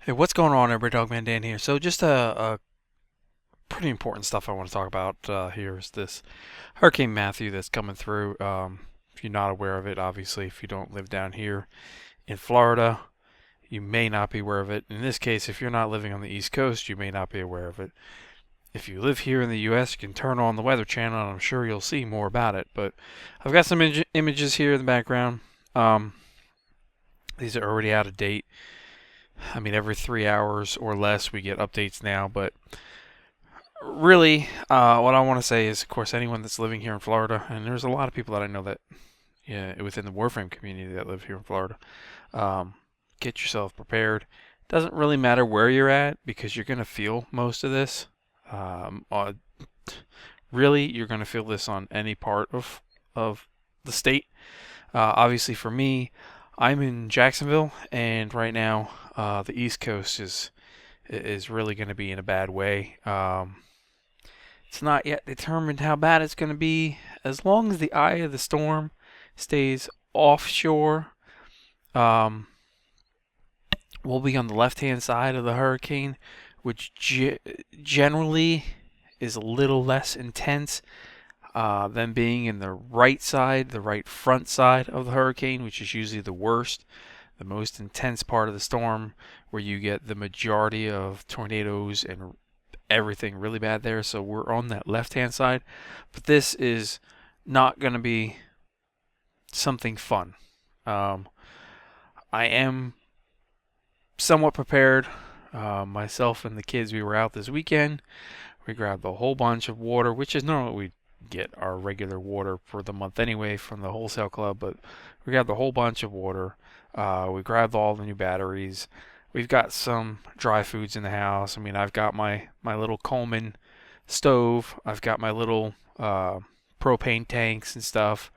Hey, what's going on, everybody? Dogman Dan here. So, just a pretty important stuff I want to talk about here is this Hurricane Matthew that's coming through. If you're not aware of it, obviously, if you don't live down here in Florida, you may not be aware of it. In this case, if you're not living on the East Coast, you may not be aware of it. If you live here in the U.S., you can turn on the Weather Channel, and I'm sure you'll see more about it. But I've got some images here in the background. Um, these are already out of date. I mean, every 3 hours or less, we get updates now, but really, what I want to say is, of course, anyone that's living here in Florida, and there's a lot of people that I know that, yeah, within the WARFRAME community that live here in Florida, um, get yourself prepared. Doesn't really matter where you're at because you're going to feel most of this. Um, uh, Really, you're going to feel this on any part of the state. Obviously, for me, I'm in Jacksonville, and right now, the East Coast is really going to be in a bad way. It's not yet determined how bad it's going to be. As long as the eye of the storm stays offshore, um, we'll be on the left-hand side of the hurricane, which generally is a little less intense than being in the right side, the right front side of the hurricane, which is usually the worst, the most intense part of the storm, where you get the majority of tornadoes and everything really bad there. So we're on that left-hand side, but this is not going to be something fun. Um, I am somewhat prepared. Myself and the kids, we were out this weekend. We grabbed a whole bunch of water, which is normally we get our regular water for the month anyway from the wholesale club, but we grabbed a whole bunch of water. We grabbed all the new batteries. We've got some dry foods in the house. I mean, I've got my little Coleman stove. I've got my little propane tanks and stuff.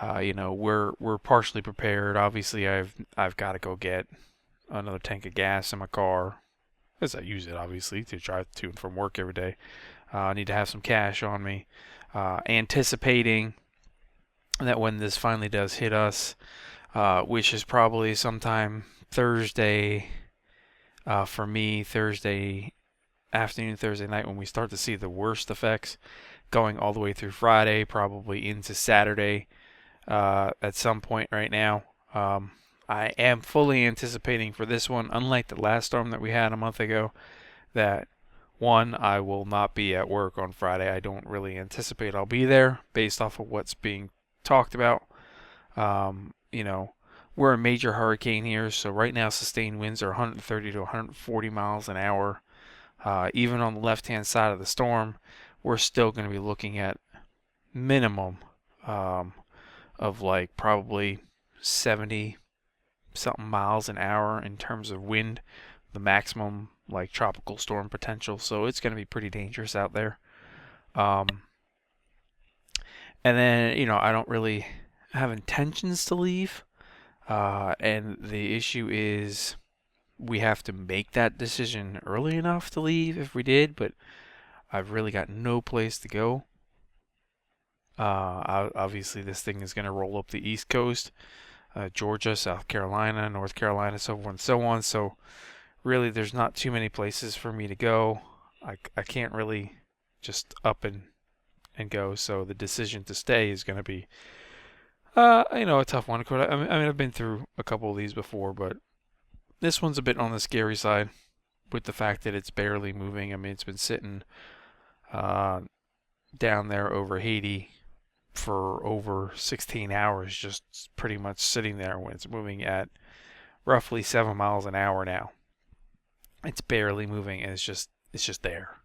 We're partially prepared. Obviously, I've got to go get another tank of gas in my car, as I use it obviously to drive to and from work every day. I need to have some cash on me, anticipating that when this finally does hit us, which is probably sometime Thursday, for me, Thursday afternoon, Thursday night, when we start to see the worst effects, going all the way through Friday, probably into Saturday, at some point right now. I am fully anticipating for this one, unlike the last storm that we had a month ago, that one, I will not be at work on Friday. I don't really anticipate I'll be there based off of what's being talked about. Um, you know, we're a major hurricane here, so right now sustained winds are 130 to 140 miles an hour. Even on the left-hand side of the storm, we're still going to be looking at minimum um, of like probably 70 something miles an hour in terms of wind, the maximum like tropical storm potential. So it's going to be pretty dangerous out there. Um, and then I don't really have intentions to leave. And the issue is we have to make that decision early enough to leave if we did, but I've really got no place to go. Obviously, this thing is going to roll up the East Coast, Georgia, South Carolina, North Carolina, so forth and so on. So really, there's not too many places for me to go. I can't really just up and go. So the decision to stay is going to be, a tough one. I mean, I've been through a couple of these before, but this one's a bit on the scary side with the fact that it's barely moving. I mean, it's been sitting uh, down there over Haiti for over 16 hours, just pretty much sitting there when it's moving at roughly 7 miles an hour now. It's barely moving, and it's just there.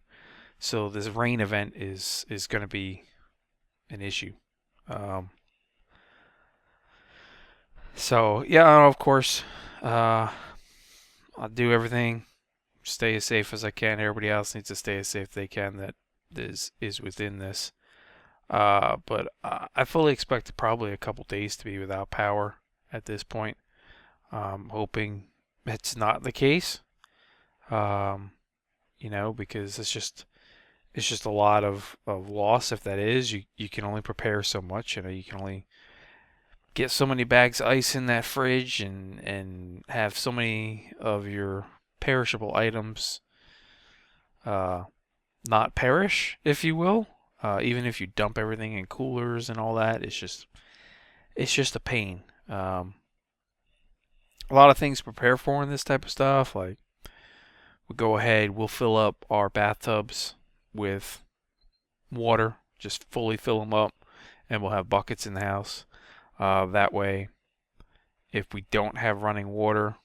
So this rain event is going to be an issue. Um, so yeah, of course, uh, I'll do everything, stay as safe as I can. Everybody else needs to stay as safe as they can that is within this. But I fully expect probably a couple days to be without power at this point. Hoping it's not the case. Um, because it's just a lot of loss. If that is, you can only prepare so much. You can only get so many bags of ice in that fridge and have so many of your perishable items not perish, if you will. Even if you dump everything in coolers and all that, it's just a pain. A lot of things to prepare for in this type of stuff. Like, we'll go ahead, we'll fill up our bathtubs with water, just fully fill them up, and we'll have buckets in the house. That way, if we don't have running water,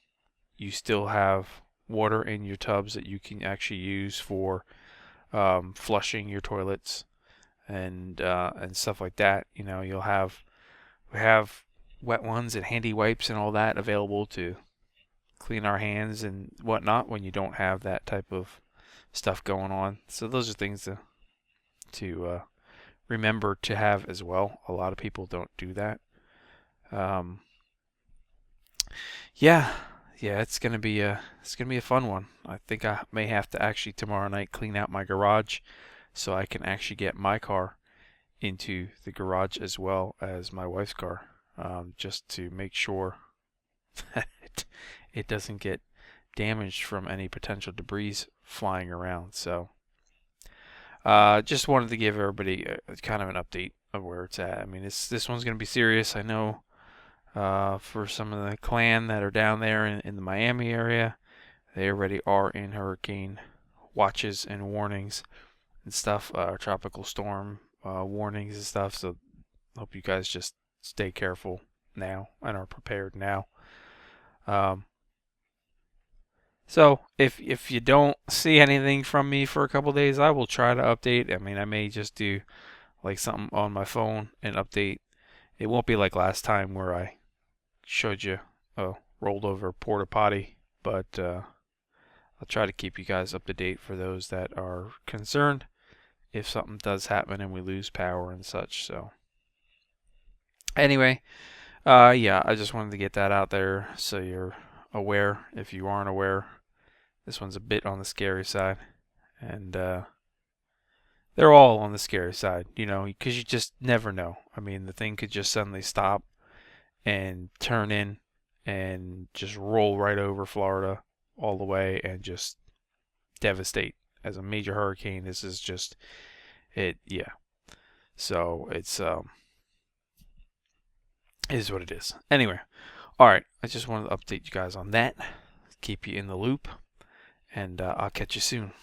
you still have water in your tubs that you can actually use for flushing your toilets and stuff like that. You know, we have wet ones and handy wipes and all that available to clean our hands and whatnot when you don't have that type of stuff going on. So those are things to remember to have as well. A lot of people don't do that. Yeah, it's gonna be a fun one. I think I may have to actually tomorrow night clean out my garage so I can actually get my car into the garage as well as my wife's car, just to make sure that it doesn't get damaged from any potential debris flying around. So, just wanted to give everybody kind of an update of where it's at. I mean, this one's going to be serious. I know for some of the clan that are down there in the Miami area, they already are in hurricane watches and warnings and stuff, tropical storm warnings and stuff. So, hope you guys just stay careful now and are prepared now. So if you don't see anything from me for a couple days, I will try to update. I mean, I may just do like something on my phone and update. It won't be like last time where I showed you a rolled over porta potty, but I'll try to keep you guys up to date for those that are concerned if something does happen and we lose power and such. So anyway, yeah, I just wanted to get that out there so you're aware if you aren't aware. This one's a bit on the scary side, and they're all on the scary side, you know, because you just never know. I mean, the thing could just suddenly stop and turn in and just roll right over Florida all the way and just devastate. As a major hurricane, this is just it. Yeah. So it's is what it is. Anyway, all right. I just wanted to update you guys on that, keep you in the loop, and I'll catch you soon.